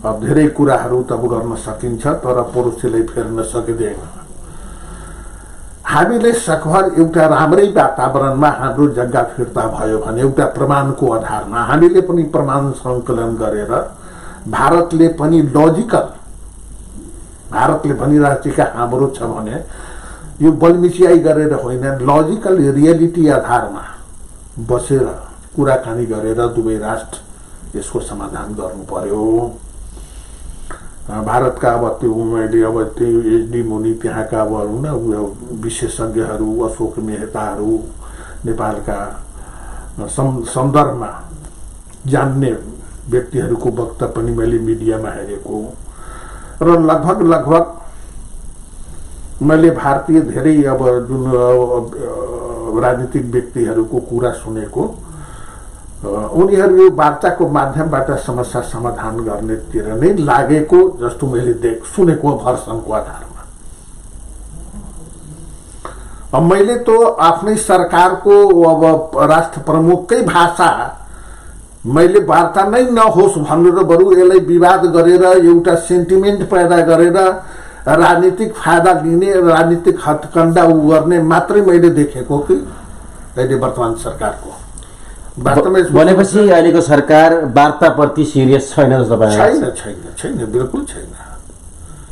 अब धेरै कुराहरू त गर्न सकिन्छ, तर पडोसीलाई फेर्न सकिँदैन। हामीले सकभर एउटा राम्रै वातावरणमा हाम्रो जग्गा फिर्ता भयो भने एउटा प्रमाणको आधारमा हामीले पनि प्रमाण सङ्कलन गरेर भारतले पनि लजिकल, भारतले भनिरहेको हाम्रो छ भने यो बलमिचियाई गरेर होइन, लजिकल रियलिटी आधारमा बसेर कुराकानी गरेर दुवै राष्ट्र यसको समाधान गर्नु पर्यो। भारतका अब त्यो मैले अब त्यो एचडी मुनि त्यहाँका अब विशेषज्ञहरू, अशोक मेहताहरू, नेपालका सन्दर्भमा जान्ने व्यक्तिहरूको वक्तव्य पनि मैले मिडियामा हेरेको र लगभग मैले भारतीय धेरै अब जुन राजनीतिक व्यक्तिहरूको कुरा सुनेको, उनीहरू यो वार्ताको माध्यमबाट समस्या समाधान गर्नेतिर नै लागेको जस्तो मैले सुनेको भर्सनको आधारमा। अब मैले त आफ्नै सरकारको अब राष्ट्र प्रमुखकै भाषा मैले वार्ता नै नहोस् भनेर बरु यसलाई विवाद गरेर एउटा सेन्टिमेन्ट पैदा गरेर राजनीतिक फाइदा लिने, राजनीतिक हत्कण्डा गर्ने मात्रै मैले देखेको कि अहिले वर्तमान सरकारको भनेपछि अहिलेको सरकार वार्ताप्रति सिरियस छैन जस्तो भयो? छैन, बिल्कुल छैन।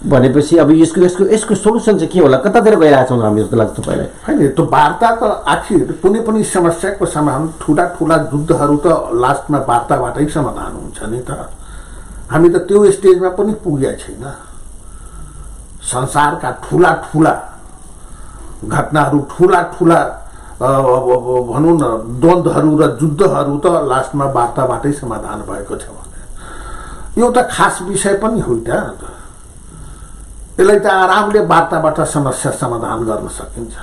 भनेपछि अब यसको सोलुसन चाहिँ के होला, कतातिर गइरहेको छौँ हामी जस्तो लाग्छ तपाईँलाई? होइन, त्यो वार्ता त आखिर कुनै पनि समस्याको समाधान, ठुला युद्धहरू त लास्टमा वार्ताबाटै समाधान हुन्छ नि त। हामी त त्यो स्टेजमा पनि पुगेका छैन। संसारका ठुला घटनाहरू, ठुला भनौँ न द्वन्द्वहरू र युद्धहरू त लास्टमा वार्ताबाटै समाधान भएको छ भने यो त खास विषय पनि हो त। यसलाई त आरामले वार्ताबाट समस्या समाधान गर्न सकिन्छ।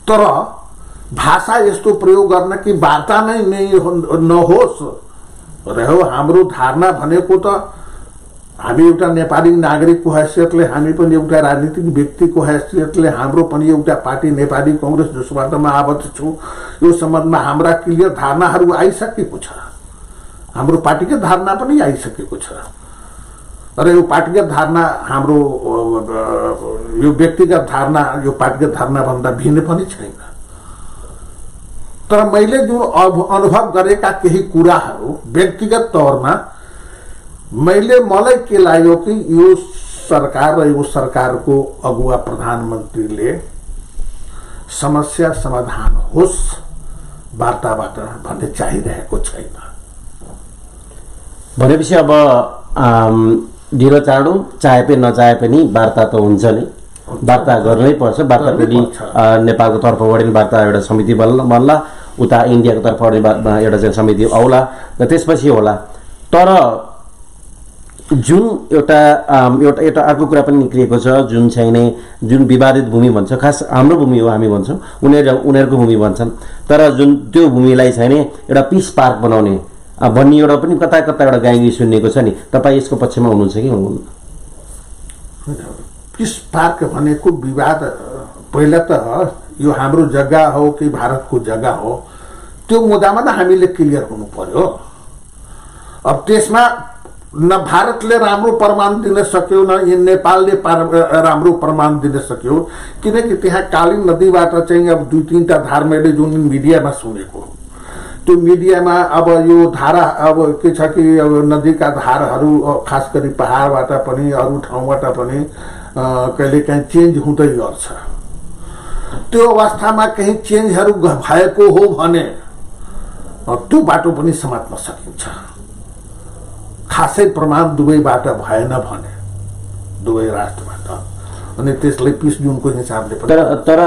तर भाषा यस्तो प्रयोग गर्न कि वार्ता नै नहोस् रह्यो हाम्रो धारणा भनेको त हामी एउटा नेपाली नागरिकको हैसियतले हामी पनि एउटा राजनीतिक व्यक्तिको हैसियतले हाम्रो पनि एउटा पार्टी नेपाली कांग्रेस जसबाट म आबद्ध छु यो सम्बन्धमा हाम्रा क्लियर धारणाहरू आइसकेको छ हाम्रो पार्टीको धारणा पनि आइसकेको छ र यो पार्टीगत धारणा हाम्रो यो व्यक्तिगत धारणा यो पार्टीगत धारणा भन्दा भिन्न पनि छैन तर मैले जुन अनुभव गरेका केही कुराहरू व्यक्तिगत तौरमा मलाई के लाग्यो कि यो सरकार र यो सरकारको अगुवा प्रधानमन्त्रीले समस्या समाधान होस् वार्ताबाट भन्ने चाहिरहेको छैन भनेपछि अब ढिलो चाँडो चाहे पनि नचाहे पनि वार्ता त हुन्छ नै वार्ता गर्नै पर्छ वार्ता पनि नेपालको तर्फबाट पनि वार्ता एउटा समिति बन्ला उता इन्डियाको तर्फबाट एउटा चाहिँ समिति आउला र त्यसपछि होला तर जुन एउटा अर्को कुरा पनि निक्लिएको छ जुन चाहिने जुन विवादित भूमि भन्छ खास हाम्रो भूमि हो हामी भन्छौँ उनीहरूको भूमि भन्छन् तर जुन त्यो भूमिलाई चाहिने एउटा पिस पार्क बनाउने भन्ने एउटा पनि कता एउटा गाइली सुनिएको छ नि तपाईँ यसको पक्षमा हुनुहुन्छ कि हुनुहुन्न पिस पार्क भनेको विवाद पहिला त यो हाम्रो जग्गा हो कि भारतको जग्गा हो त्यो मुद्दामा त हामीले क्लियर हुनु पर्यो अब त्यसमा न भारतले राम्रो प्रमाण दिन सक्यो न नेपालले राम्रो प्रमाण दिन सक्यो किनकि त्यहाँ काली नदीबाट चाहिँ अब 2-3टा धार मैले जुन मिडियामा सुनेको त्यो मिडियामा अब यो धारा अब के छ कि अब नदीका धारहरू खास गरी पहाडबाट पनि अरू ठाउँबाट पनि कहिलेकाहीँ चेन्ज हुँदै गर्छ त्यो अवस्थामा कहीं चेन्जहरू भएको हो भने त्यो बाटो पनि समात्न सकिन्छ खासै प्रमाण दुवैबाट भएन भने दुवै राष्ट्रबाट अनि त्यसले पिस जुनको हिसाबले तर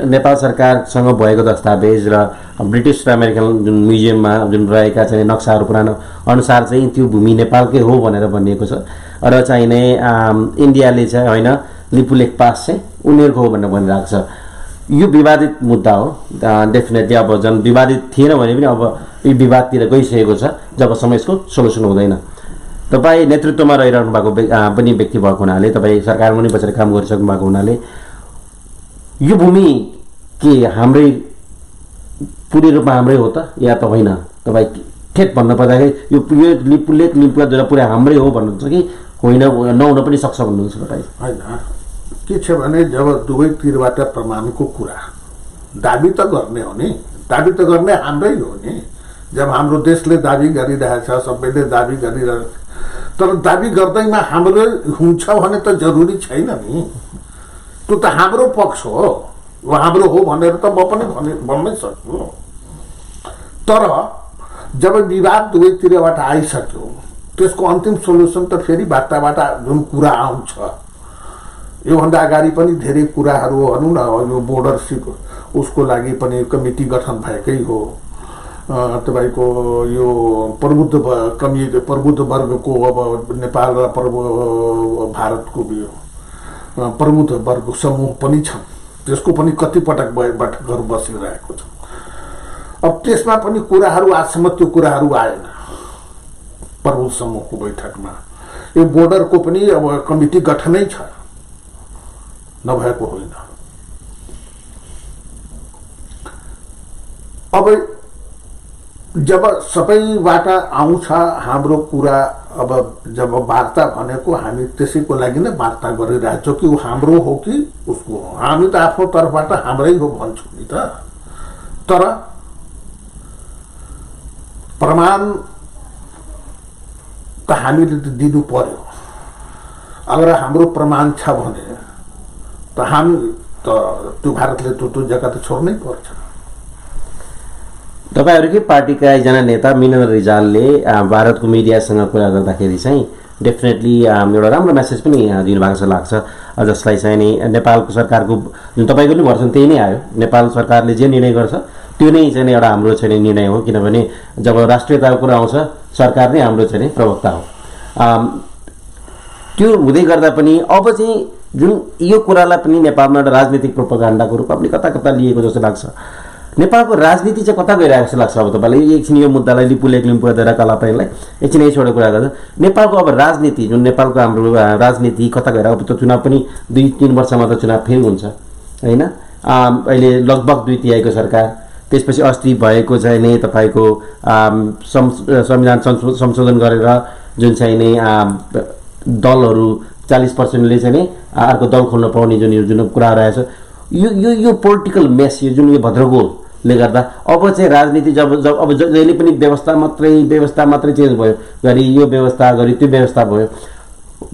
नेपाल सरकारसँग भएको दस्तावेज र ब्रिटिस र अमेरिकन जुन म्युजियममा जुन रहेका चाहिँ नक्साहरू पुरानो अनुसार चाहिँ त्यो भूमि नेपालकै हो भनेर भनिएको छ र चाहिने इन्डियाले चाहिँ होइन लिपुलेख पास चाहिँ उनीहरूको हो भनेर भनिरहेको छ यो विवादित मुद्दा हो डेफिनेटली अब जन विवादित थिएन भने पनि अब यो विवादतिर गइसकेको छ जबसम्म यसको सोल्युसन हुँदैन तपाईँ नेतृत्वमा रहिरहनु भएको पनि व्यक्ति भएको हुनाले तपाईँ सरकारमा पनि बसेर काम गरिसक्नु भएको हुनाले यो भूमि के हाम्रै पूर्ण रूपमा हाम्रै हो त या त होइन तपाईँ ठेट भन्न पर्दाखेरि यो लिपुलेख लिम्पुवा पुरा हाम्रै हो भन्नुहुन्छ कि होइन नहुन पनि सक्छ भन्नुहुन्छ तपाईँ होइन के छ भने जब दुवैतिरबाट प्रमाणको कुरा दाबी त गर्ने हो नि दाबी त गर्ने हाम्रै हो नि जब हाम्रो देशले दाबी गरिरहेछ सबैले दाबी गरिरहेछ तर दाबी गर्दैमा हाम्रो हुन्छ भने त जरुरी छैन नि त्यो त हाम्रो पक्ष हो हाम्रो हो भनेर त म पनि भन्नै सक्छु तर जब विवाद दुवैतिरबाट आइसक्यो त्यसको अन्तिम सोल्युसन त फेरि वार्ताबाट जुन कुरा आउँछ योभन्दा अगाडि पनि धेरै कुराहरू भनौँ न यो बोर्डर उसको लागि पनि कमिटी गठन भएकै हो तपाईको यो प्रबुद्ध वर्गको अब नेपाल र भारतको प्रबुद्ध वर्ग समूह पनि छन् त्यसको पनि कति पटक बैठकहरू बसिरहेको छ अब त्यसमा पनि कुराहरू आजसम्म त्यो कुराहरू आएन प्रबुद्ध समूहको बैठकमा यो बोर्डरको पनि अब कमिटी गठनै छ नभएको होइन अब जब सबैबाट आउँछ हाम्रो कुरा अब जब वार्ता भनेको हामी त्यसैको लागि नै वार्ता गरिरहेछौँ कि ऊ हाम्रो हो कि उसको हो हामी त आफ्नो तर्फबाट हाम्रै हो भन्छौँ नि त तर प्रमाण त हामीले त दिनु पर्यो अगर हाम्रो प्रमाण छ भने त हामी त त्यो भारतले त्यो जग्गा त छोड्नै पर्छ तपाईहरुकै पार्टीका एकजना नेता मिलन रिजालले भारतको मिडियासँग कुरा गर्दाखेरि चाहिँ डेफिनेटली एउटा राम्रो मेसेज पनि दिनुभएको जस्तो लाग्छ जसलाई चाहिँ नि नेपालको सरकारको जुन तपाईको पनि भर्सन त्यही नै आयो नेपाल सरकारले जे निर्णय गर्छ त्यो नै चाहिँ एउटा हाम्रो चाहिँ निर्णय हो किनभने जब राष्ट्रियताको कुरा आउँछ सरकार नै हाम्रो चाहिँ प्रवक्ता हो त्यो हुँदै गर्दा पनि अब चाहिँ जुन यो कुरालाई पनि नेपालमा एउटा राजनीतिक प्रोपागान्डाको रूपमा पनि कता कता लिएको जस्तो लाग्छ। नेपालको राजनीति चाहिँ कता गइरहेको जस्तो लाग्छ? अब तपाईँले एकछिन यो मुद्दालाई लिपुलेक लिम्पुवा कलापाइनलाई एकछिन यसबाट कुरा गर्दा नेपालको अब राजनीति जुन नेपालको हाम्रो राजनीति कता गएर, अब त चुनाव पनि 2-3 वर्षमा त चुनाव फेरि हुन्छ होइन। अहिले लगभग 2/3 सरकार, त्यसपछि अस्ति भएको चाहिँ नि तपाईँको संविधान संशोधन गरेर जुन चाहिँ नि दलहरू 40%ले चाहिँ नि अर्को दल खोल्न पाउने जुन कुरा रहेछ, यो पोलिटिकल मेस, यो जुन यो भद्रगोले गर्दा अब चाहिँ राजनीति जब अब जहिले पनि व्यवस्था मात्रै चेन्ज भयो, घरि यो व्यवस्था घरि त्यो व्यवस्था भयो,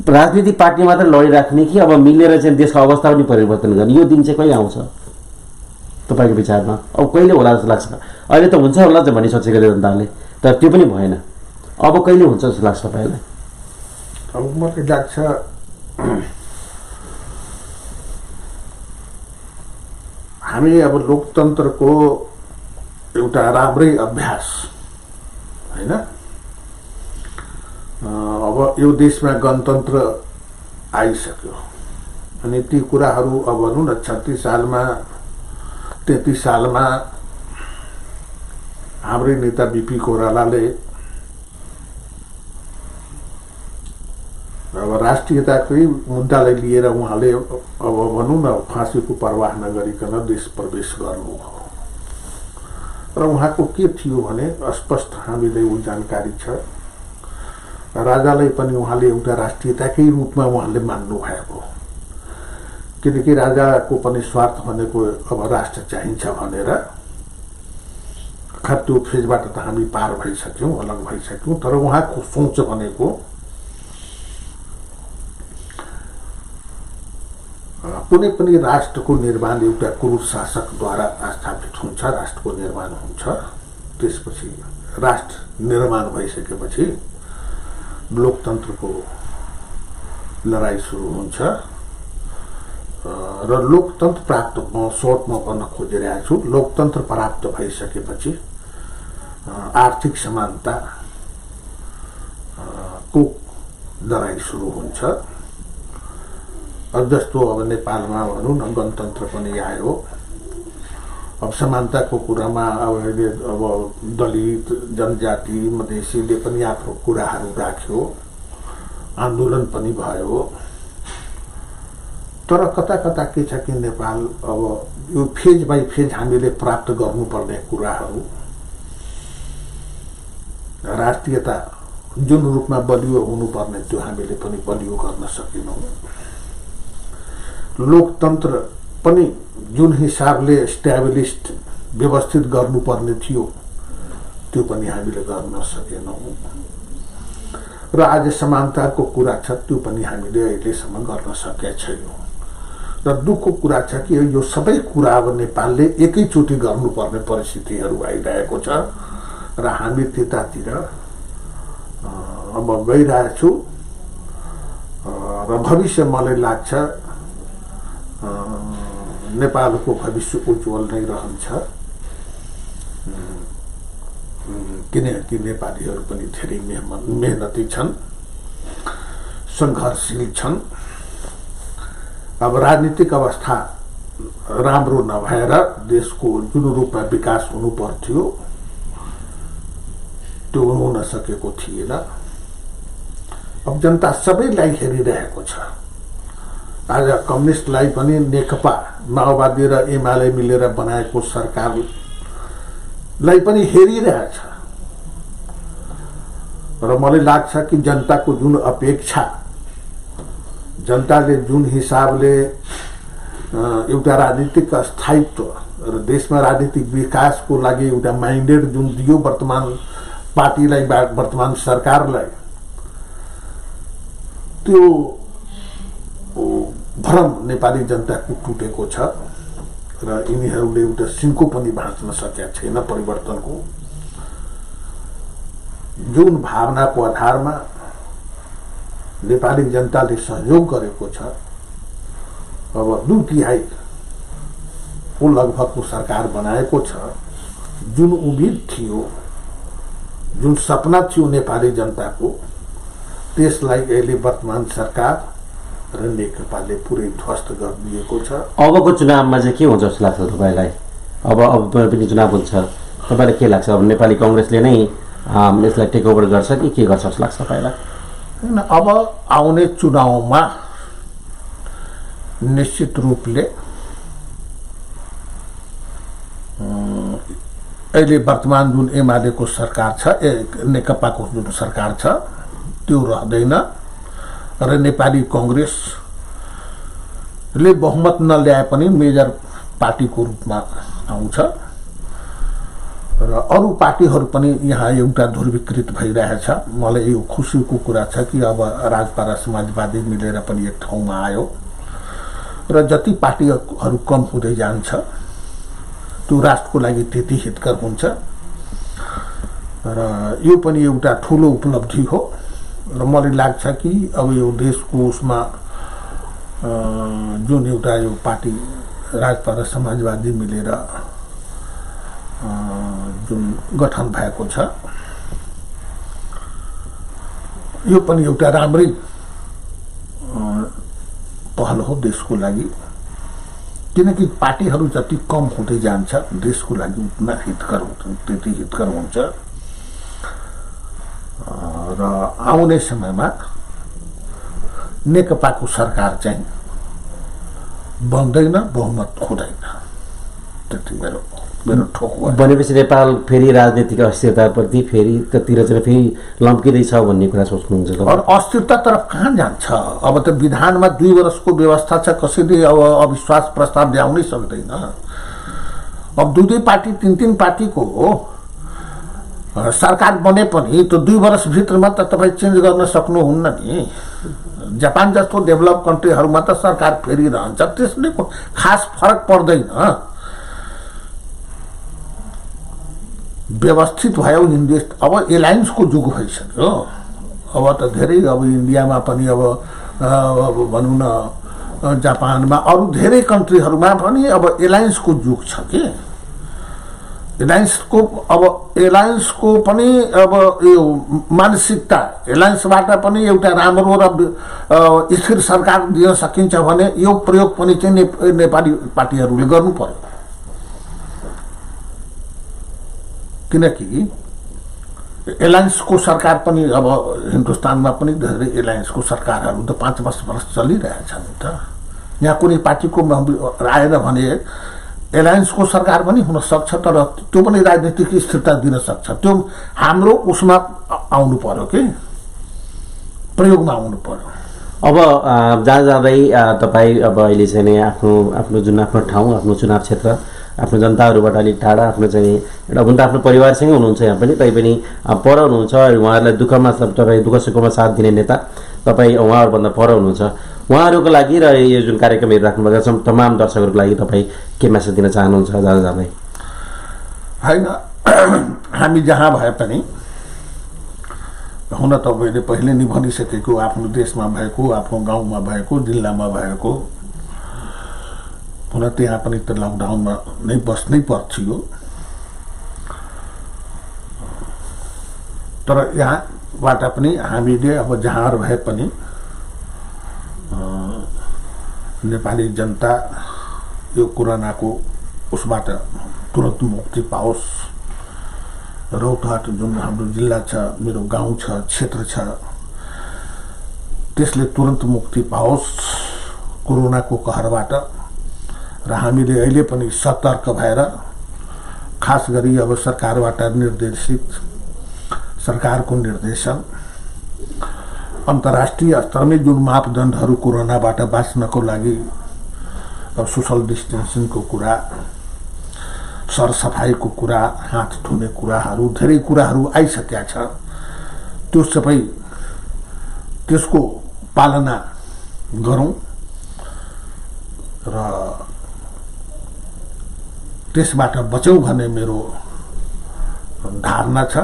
राजनीतिक पार्टी मात्र लडिराख्ने कि अब मिलेर चाहिँ देशको अवस्था पनि परिवर्तन गर्ने, यो दिन चाहिँ कहिले आउँछ तपाईँको विचारमा? अब कहिले होला जस्तो लाग्छ? अहिले त हुन्छ होला त भनी सोचेको थियो जनताले, तर त्यो पनि भएन। अब कहिले हुन्छ जस्तो लाग्छ तपाईँलाई? अब मलाई लाग्छ हामी अब लोकतन्त्रको एउटा राम्रै अभ्यास होइन, अब यो देशमा गणतन्त्र आइसक्यो अनि ती कुराहरू अब भनौँ न 36 सालमा 33 सालमा हाम्रै नेता बिपी कोइरालाले अब राष्ट्रियताकै मुद्दालाई लिएर उहाँले अब भनौँ न फाँसीको परवाह नगरिकन देश प्रवेश गर्नुभयो र उहाँको के थियो भने स्पष्ट हामीले ऊ जानकारी छ। राजालाई पनि उहाँले एउटा राष्ट्रियताकै रूपमा उहाँले मान्नु भएको, किनकि राजाको पनि स्वार्थ भनेको अब राष्ट्र चाहिन्छ भनेर। त्यो फेजबाट त हामी पार भइसक्यौँ, अलग भइसक्यौँ, तर उहाँको सोच भनेको कुनै पनि राष्ट्रको निर्माण एउटा क्रूर शासकद्वारा स्थापित हुन्छ, राष्ट्रको निर्माण हुन्छ, त्यसपछि राष्ट्र निर्माण भइसकेपछि लोकतन्त्रको लडाइँ सुरु हुन्छ र लोकतन्त्र प्राप्त म सर्टमा गर्न खोजिरहेको छु। लोकतन्त्र प्राप्त भइसकेपछि आर्थिक समानता को लडाइँ सुरु हुन्छ। अब जस्तो अब नेपालमा भनौँ न गणतन्त्र पनि आयो, अब समानताको कुरामा अब दलित जनजाति मधेसीले पनि आफ्नो कुराहरू राख्यो, आन्दोलन पनि भयो, तर कता कता के छ कि नेपाल अब यो फेज बाई फेज हामीले प्राप्त गर्नुपर्ने कुराहरू, राष्ट्रियता जुन रूपमा बलियो हुनुपर्ने त्यो हामीले पनि बलियो गर्न सकेनौँ। लोकतन्त्र पनि जुन हिसाबले एस्ट्याब्लिस्ड व्यवस्थित गर्नुपर्ने थियो त्यो पनि हामीले गर्न सकेनौँ र आज समानताको कुरा छ त्यो पनि हामीले अहिलेसम्म गर्न सकेका छैनौँ। र दुःखको कुरा छ कि यो सबै कुरा अब नेपालले एकैचोटि गर्नुपर्ने परिस्थितिहरू आइरहेको छ र हामी त्यतातिर अब गइरहेछु र भविष्य मलाई लाग्छ नेपालको भविष्य उज्जवल नै रहन्छ, किनकि नेपालीहरू पनि धेरै मेहनती छन्, सङ्घर्षशील छन्। अब राजनीतिक अवस्था राम्रो नभएर देशको जुन रूपमा विकास हुनु पर्थ्यो त्यो हुन सकेको थिएन। अब जनता सबैलाई हेरिरहेको छ। आज कम्युनिस्टलाई पनि नेकपा माओवादी र एमाले मिलेर बनाएको सरकारलाई पनि हेरिरहेछ र मलाई लाग्छ कि जनताको जुन अपेक्षा, जनताले जुन हिसाबले एउटा राजनीतिक स्थायित्व र देशमा राजनीतिक विकासको लागि एउटा माइन्डेड जुन दियो वर्तमान पार्टीलाई, वर्तमान सरकारलाई, त्यो भ्रम नेपाली जनताको टुटेको छ र यिनीहरूले एउटा सिन्को पनि भाँच्न सकेका छैन परिवर्तनको। जुन भावनाको आधारमा नेपाली जनताले सहयोग गरेको छ, अब 2/3 को लगभगको सरकार बनाएको छ, जुन उम्मिद थियो, जुन सपना थियो नेपाली जनताको, त्यसलाई अहिले वर्तमान सरकार र नेकपाले पुरै ध्वस्त गरिदिएको छ। अबको चुनावमा चाहिँ के हुन्छ जस्तो लाग्छ तपाईँलाई? अब पनि चुनाव हुन्छ, तपाईँलाई के लाग्छ? अब नेपाली कङ्ग्रेसले नै यसलाई टेक ओभर गर्छ कि के गर्छ जस्तो लाग्छ तपाईँलाई? होइन, अब आउने चुनावमा निश्चित रूपले अहिले वर्तमान जुन एमालेको सरकार छ, नेकपाको जुन सरकार छ त्यो रहँदैन र नेपाली कङ्ग्रेसले बहुमत नल्याए पनि मेजर पार्टीको रूपमा आउँछ र अरू पार्टीहरू पनि यहाँ एउटा ध्रुवीकृत भइरहेछ। मलाई यो खुसीको कुरा छ कि अब राजपारा समाजवादी मिलेर पनि एक ठाउँमा आयो र जति पार्टीहरू कम हुँदै जान्छ त्यो राष्ट्रको लागि त्यति हितकर हुन्छ र यो पनि एउटा ठुलो उपलब्धि हो र मलाई लाग्छ कि अब यो देशको उसमा जुन एउटा यो पार्टी राजपारा समाजवादी मिलेर जुन गठन भएको छ यो पनि एउटा राम्रै पहल हो देशको लागि, किनकि पार्टीहरू जति कम हुँदै जान्छ देशको लागि उतना हितकर हुन्छ, त्यति हितकर हुन्छ र आउने समयमा नेकपाको सरकार चाहिँ बन्दैन, बहुमत हुँदैन, त्यति मेरो ठोक। भनेपछि नेपाल फेरि राजनीतिक अस्थिरताप्रति फेरितिर चाहिँ फेरि लम्किँदैछ भन्ने कुरा सोच्नुहुन्छ? अस्थिरता तरफ कहाँ जान्छ? अब त विधानमा 2 वर्षको व्यवस्था छ, कसैले अब अविश्वास प्रस्ताव ल्याउनै सक्दैन। अब 2 पार्टी 3 पार्टीको सरकार बने पनि त्यो 2 वर्षभित्रमा त तपाईँ चेन्ज गर्न सक्नुहुन्न नि। जापान जस्तो डेभलप कन्ट्रीहरूमा त सरकार फेरिरहन्छ, त्यसले खास फरक पर्दैन। व्यवस्थित भयो हिन्दी। अब एलायन्सको जुग भइसक्यो। अब त धेरै अब इन्डियामा पनि अब भनौँ न जापानमा अरू धेरै कन्ट्रीहरूमा पनि अब एलायन्सको जुग छ कि एलायन्सको पनि अब यो मानसिकता एलायन्सबाट पनि एउटा राम्रो र स्थिर सरकार दिन सकिन्छ भने यो प्रयोग पनि चाहिँ नेपाली पार्टीहरूले गर्नु पर्यो, किनकि एलायन्सको सरकार पनि अब हिन्दुस्तानमा पनि धेरै एलायन्सको सरकारहरू त 5-10 वर्ष चलिरहेछन् त। यहाँ कुनै पार्टीको आएन भने एलायन्सको सरकार पनि हुन सक्छ, तर त्यो पनि राजनीतिक स्थिरता दिन सक्छ। त्यो हाम्रो उसमा आउनु पर्यो कि प्रयोगमा आउनु पर्यो। अब जाँदै तपाईँ अब अहिले चाहिँ नि आफ्नो जुन आफ्नो ठाउँ, आफ्नो चुनाव क्षेत्र, आफ्नो जनताहरूबाट अलिक टाढा, आफ्नो चाहिँ एउटा हुन त आफ्नो परिवारसँगै हुनुहुन्छ यहाँ पनि, तैपनि पर हुनुहुन्छ। उहाँहरूलाई तपाईँ दुःख सुखमा साथ दिने नेता तपाईँ उहाँहरूभन्दा पर हुनुहुन्छ। उहाँहरूको लागि र यो जुन कार्यक्रमहरू राख्नुभएको छ तमाम दर्शकहरूको लागि तपाईँ के मेसेज दिन चाहनुहुन्छ जाँदै? होइन, हामी जहाँ भए पनि हुन त मैले पहिले नै भनिसकेको, आफ्नो देशमा भएको, आफ्नो गाउँमा भएको, जिल्लामा भएको, हुन त्यहाँ पनि त लकडाउनमा नै बस्नै पर्थ्यो। तर यहाँबाट पनि हामीले अब जहाँ भए पनि नेपाली जनता यो कोरोनाको उसबाट तुरन्त मुक्ति पाओस्। रौतहट जुन हाम्रो जिल्ला छ, मेरो गाउँ छ, क्षेत्र छ, त्यसले तुरन्त मुक्ति पाओस् कोरोनाको कहरबाट। र हामीले अहिले पनि सतर्क भएर, खास गरी अब सरकारबाट निर्देशित सरकारको निर्देशन अन्तर्राष्ट्रिय स्तरमै जुन मापदण्डहरू कोरोनाबाट बाँच्नको लागि अब सोसल डिस्टेन्सिङको कुरा, सरसफाइको कुरा, हात धुने कुराहरू, धेरै कुराहरू आइसकेका छ। त्यो सबै त्यसको पालना गरौँ र त्यसबाट बचौँ भन्ने मेरो धारणा छ।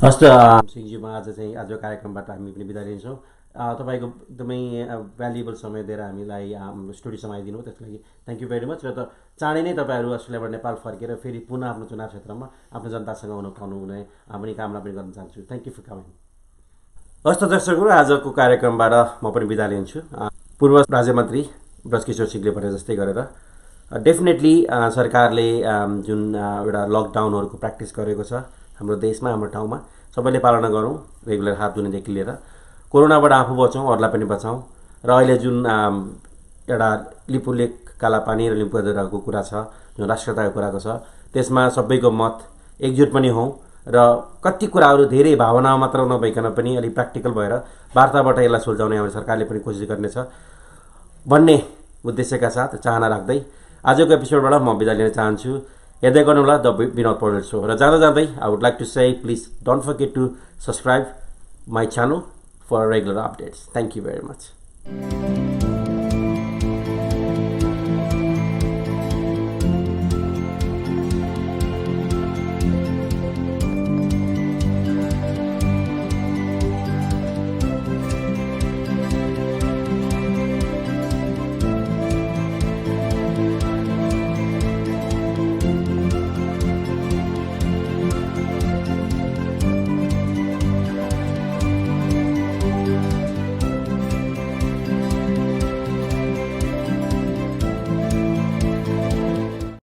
हस् त सिंहजीमा आज कार्यक्रमबाट हामी पनि बिदा लिन्छौँ। तपाईँको एकदमै भ्यालुएबल समय दिएर हामीलाई स्टुडियो समाइदिनु, त्यसको लागि थ्याङ्क यू भेरी मच। र त चाँडै नै तपाईँहरू अस्ट्रेलियाबाट नेपाल फर्केर फेरि पुनः आफ्नो चुनाव क्षेत्रमा आफ्नो जनतासँग हुन पाउनुहुने पनि कामना पनि गर्न चाहन्छु। Thank you for coming. हस्त दर्शकहरू, आजको कार्यक्रमबाट म पनि बिदा लिन्छु। पूर्व राज्यमन्त्री ब्रजकिशोर सिंहले भने जस्तै गरेर डेफिनेटली सरकारले जुन एउटा लकडाउनहरूको प्र्याक्टिस गरेको छ हाम्रो देशमा, हाम्रो ठाउँमा, सबैले पालना गरौँ। रेगुलर हात धुनेदेखि लिएर कोरोनाबाट आफू बचौँ, अरूलाई पनि बचाउँ। र अहिले जुन एउटा लिपुलेक कालापानी र लिम्बुगढको कुरा छ, जुन राष्ट्रियताको कुराको छ, त्यसमा सबैको मत एकजुट पनि हौँ र कति कुराहरू धेरै भावनामा मात्र नभइकन पनि अलिक प्र्याक्टिकल भएर वार्ताबाट यसलाई सुल्झाउने हाम्रो सरकारले पनि कोसिस गर्नेछ भन्ने उद्देश्यका साथ चाहना राख्दै आजको एपिसोडबाट म बिदा लिन चाहन्छु। हेर्दै गर्नुहोला द विनोद पौडेल सो। र जाँदा जाँदै I would like to say please don't forget to subscribe my channel for regular updates. Thank you very much.